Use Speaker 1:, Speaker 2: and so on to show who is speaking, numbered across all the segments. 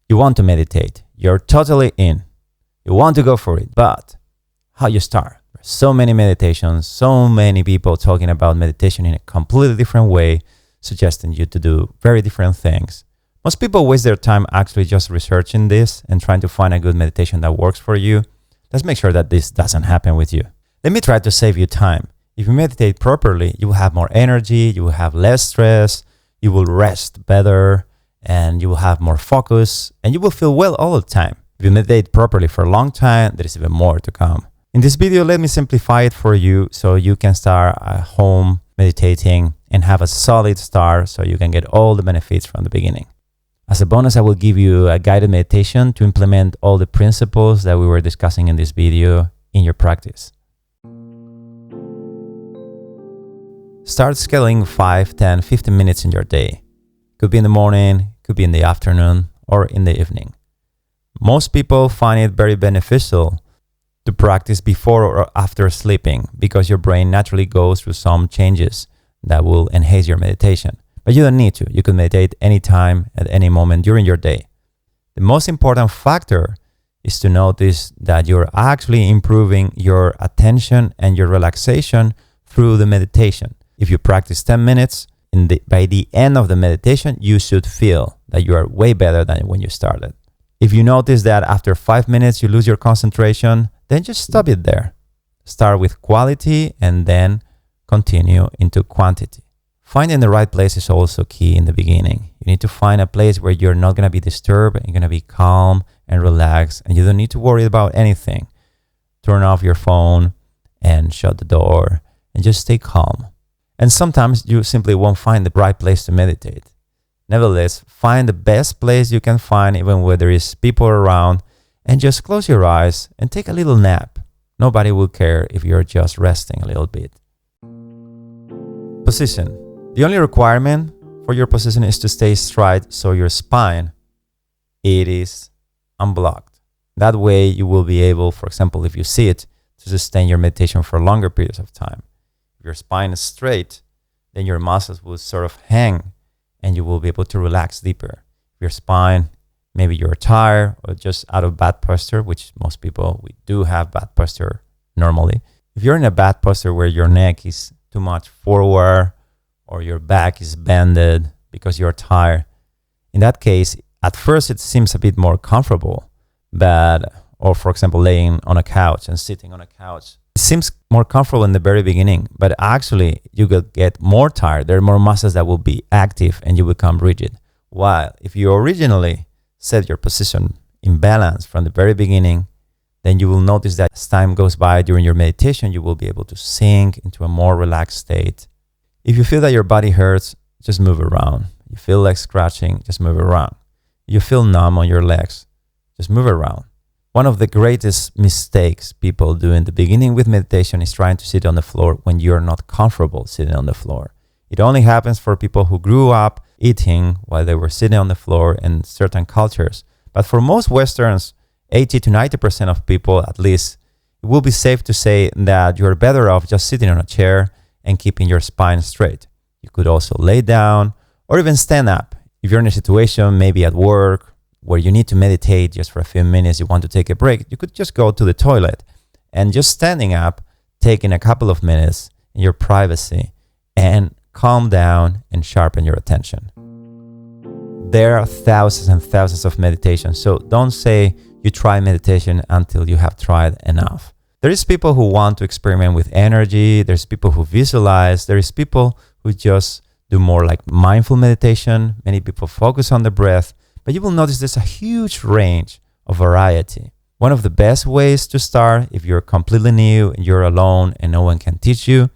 Speaker 1: You want to meditate. You're totally in. You want to go for it. But how you start? There's so many meditations, so many people talking about meditation in a completely different way, suggesting you to do very different things. Most people waste their time actually just researching this and trying to find a good meditation that works for you. Let's make sure that this doesn't happen with you. Let me try to save you time. If you meditate properly, you will have more energy, you will have less stress, you will rest better, and you will have more focus, and you will feel well all the time. If you meditate properly for a long time, there is even more to come. In this video, let me simplify it for you so you can start at home meditating and have a solid start so you can get all the benefits from the beginning. As a bonus, I will give you a guided meditation to implement all the principles that we were discussing in this video in your practice. Start scheduling 5, 10, 15 minutes in your day. Could be in the morning, could be in the afternoon, or in the evening. Most people find it very beneficial to practice before or after sleeping because your brain naturally goes through some changes that will enhance your meditation. But you don't need to. You can meditate anytime, at any moment during your day. The most important factor is to notice that you're actually improving your attention and your relaxation through the meditation. If you practice 10 minutes, by the end of the meditation, you should feel that you are way better than when you started. If you notice that after 5 minutes you lose your concentration, then just stop it there. Start with quality and then continue into quantity. Finding the right place is also key in the beginning. You need to find a place where you're not going to be disturbed, you're going to be calm and relaxed, and you don't need to worry about anything. Turn off your phone and shut the door and just stay calm. And sometimes you simply won't find the right place to meditate. Nevertheless, find the best place you can find, even where there is people around, and just close your eyes and take a little nap. Nobody will care if you're just resting a little bit. Position. The only requirement for your position is to stay straight so your spine, it is unblocked. That way you will be able, for example, if you sit, to sustain your meditation for longer periods of time. If your spine is straight, then your muscles will sort of hang and you will be able to relax deeper. If your spine, maybe you're tired or just out of bad posture, which most people, we do have bad posture normally. If you're in a bad posture where your neck is too much forward or your back is bended because you're tired, in that case, at first it seems a bit more comfortable, or for example, laying on a couch and sitting on a couch. It seems more comfortable in the very beginning, but actually you will get more tired. There are more muscles that will be active and you become rigid. While if you originally set your position in balance from the very beginning, then you will notice that as time goes by during your meditation, you will be able to sink into a more relaxed state. If you feel that your body hurts, just move around. You feel like scratching, just move around. You feel numb on your legs, just move around. One of the greatest mistakes people do in the beginning with meditation is trying to sit on the floor when you're not comfortable sitting on the floor. It only happens for people who grew up eating while they were sitting on the floor in certain cultures. But for most Westerns, 80 to 90% of people at least, it will be safe to say that you're better off just sitting on a chair and keeping your spine straight. You could also lay down or even stand up. If you're in a situation, maybe at work, where you need to meditate just for a few minutes, you want to take a break, you could just go to the toilet and just standing up, taking a couple of minutes in your privacy and calm down and sharpen your attention. There are thousands and thousands of meditations, so don't say you try meditation until you have tried enough. There is people who want to experiment with energy, there's people who visualize, there is people who just do more like mindful meditation, many people focus on the breath, but you will notice there's a huge range of variety. One of the best ways to start, if you're completely new and you're alone and no one can teach you,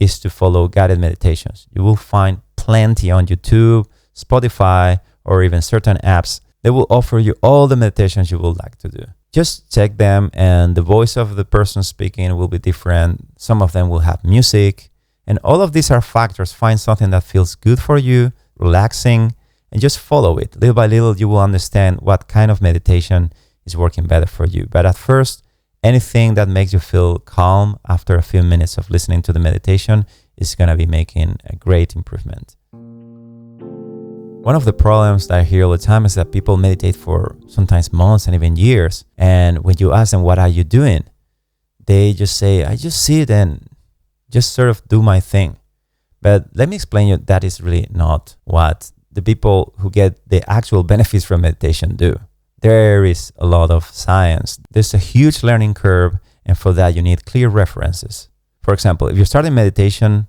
Speaker 1: is to follow guided meditations. You will find plenty on YouTube, Spotify, or even certain apps that will offer you all the meditations you would like to do. Just check them and the voice of the person speaking will be different. Some of them will have music. And all of these are factors. Find something that feels good for you, relaxing, and just follow it. Little by little, you will understand what kind of meditation is working better for you. But at first, anything that makes you feel calm after a few minutes of listening to the meditation is going to be making a great improvement. One of the problems that I hear all the time is that people meditate for sometimes months and even years. And when you ask them, what are you doing? They just say, I just sit and just sort of do my thing. But let me explain you that is really not what the people who get the actual benefits from meditation do. There is a lot of science. There's a huge learning curve, and for that you need clear references. For example, if you're starting meditation,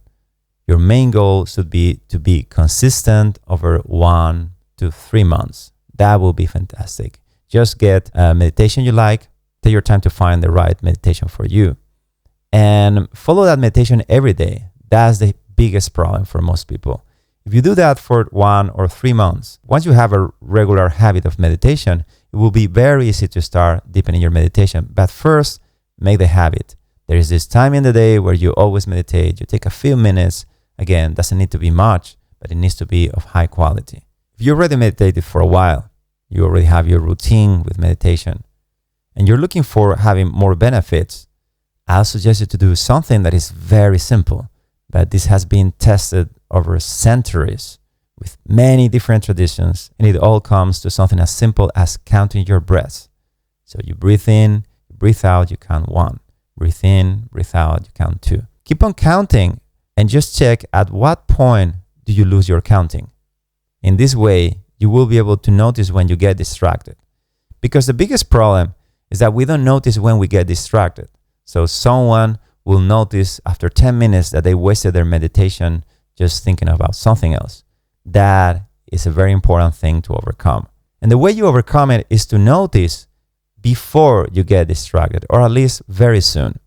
Speaker 1: your main goal should be to be consistent over 1 to 3 months. That will be fantastic. Just get a meditation you like, take your time to find the right meditation for you, and follow that meditation every day. That's the biggest problem for most people. If you do that for 1 or 3 months, once you have a regular habit of meditation, it will be very easy to start deepening your meditation. But first, make the habit. There is this time in the day where you always meditate. You take a few minutes. Again, doesn't need to be much, but it needs to be of high quality. If you already meditated for a while, you already have your routine with meditation, and you're looking for having more benefits, I'll suggest you to do something that is very simple, but this has been tested over centuries with many different traditions, and it all comes to something as simple as counting your breaths. So you breathe in, you breathe out, you count 1. Breathe in, breathe out, you count 2. Keep on counting and just check at what point do you lose your counting. In this way, you will be able to notice when you get distracted. Because the biggest problem is that we don't notice when we get distracted. So someone will notice after 10 minutes that they wasted their meditation just thinking about something else. That is a very important thing to overcome. And the way you overcome it is to notice before you get distracted, or at least very soon.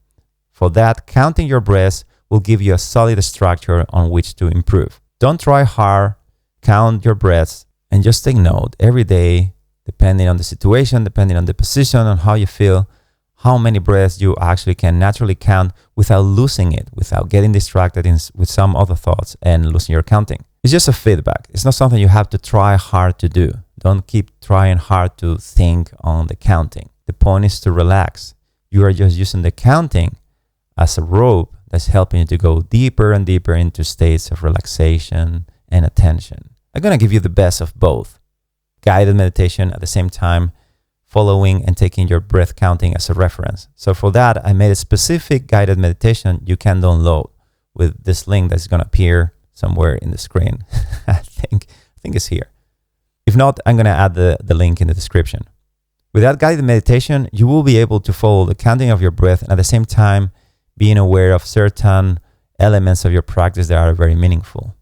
Speaker 1: For that, counting your breaths will give you a solid structure on which to improve. Don't try hard, count your breaths, and just take note every day, depending on the situation, depending on the position, on how you feel, how many breaths you actually can naturally count without losing it, without getting distracted with some other thoughts and losing your counting. It's just a feedback. It's not something you have to try hard to do. Don't keep trying hard to think on the counting. The point is to relax. You are just using the counting as a rope that's helping you to go deeper and deeper into states of relaxation and attention. I'm going to give you the best of both. Guided meditation at the same time, following and taking your breath counting as a reference. So for that, I made a specific guided meditation you can download with this link that's going to appear somewhere in the screen. I think it's here. If not, I'm going to add the link in the description. With that guided meditation, you will be able to follow the counting of your breath and at the same time being aware of certain elements of your practice that are very meaningful.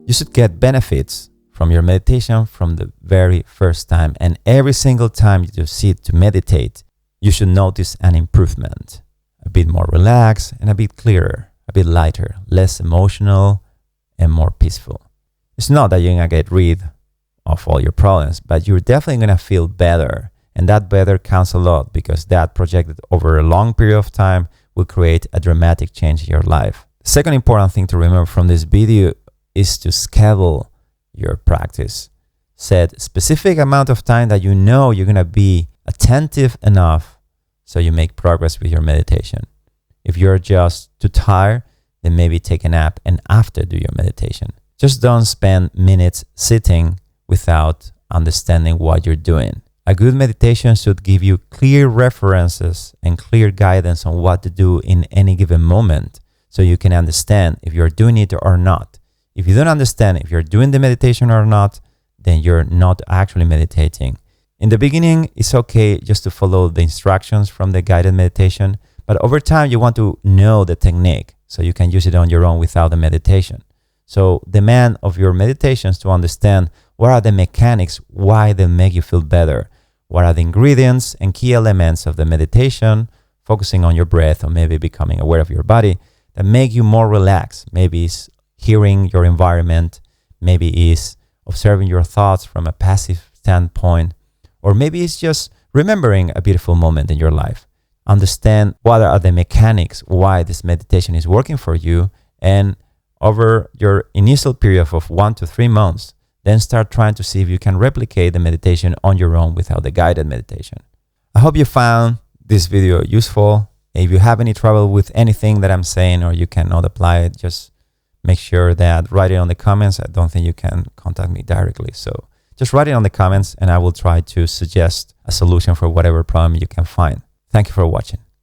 Speaker 1: You should get benefits from your meditation from the very first time, and every single time you sit to meditate, you should notice an improvement. A bit more relaxed and a bit clearer, a bit lighter, less emotional and more peaceful. It's not that you're gonna get rid of all your problems, but you're definitely gonna feel better. And that better counts a lot because that projected over a long period of time will create a dramatic change in your life. The second important thing to remember from this video is to schedule your practice. Set specific amount of time that you know you're going to be attentive enough so you make progress with your meditation. If you're just too tired, then maybe take a nap and after do your meditation. Just don't spend minutes sitting without understanding what you're doing. A good meditation should give you clear references and clear guidance on what to do in any given moment so you can understand if you're doing it or not. If you don't understand if you're doing the meditation or not, then you're not actually meditating. In the beginning, it's okay just to follow the instructions from the guided meditation, but over time you want to know the technique so you can use it on your own without the meditation. So demand of your meditations to understand what are the mechanics, why they make you feel better, what are the ingredients and key elements of the meditation, focusing on your breath or maybe becoming aware of your body that make you more relaxed. Maybe it's hearing your environment, maybe it's observing your thoughts from a passive standpoint, or maybe it's just remembering a beautiful moment in your life. Understand what are the mechanics, why this meditation is working for you, and over your initial period of 1 to 3 months, then start trying to see if you can replicate the meditation on your own without the guided meditation. I hope you found this video useful. If you have any trouble with anything that I'm saying, or you cannot apply it, just make sure that write it on the comments. I don't think you can contact me directly. So just write it on the comments and I will try to suggest a solution for whatever problem you can find. Thank you for watching.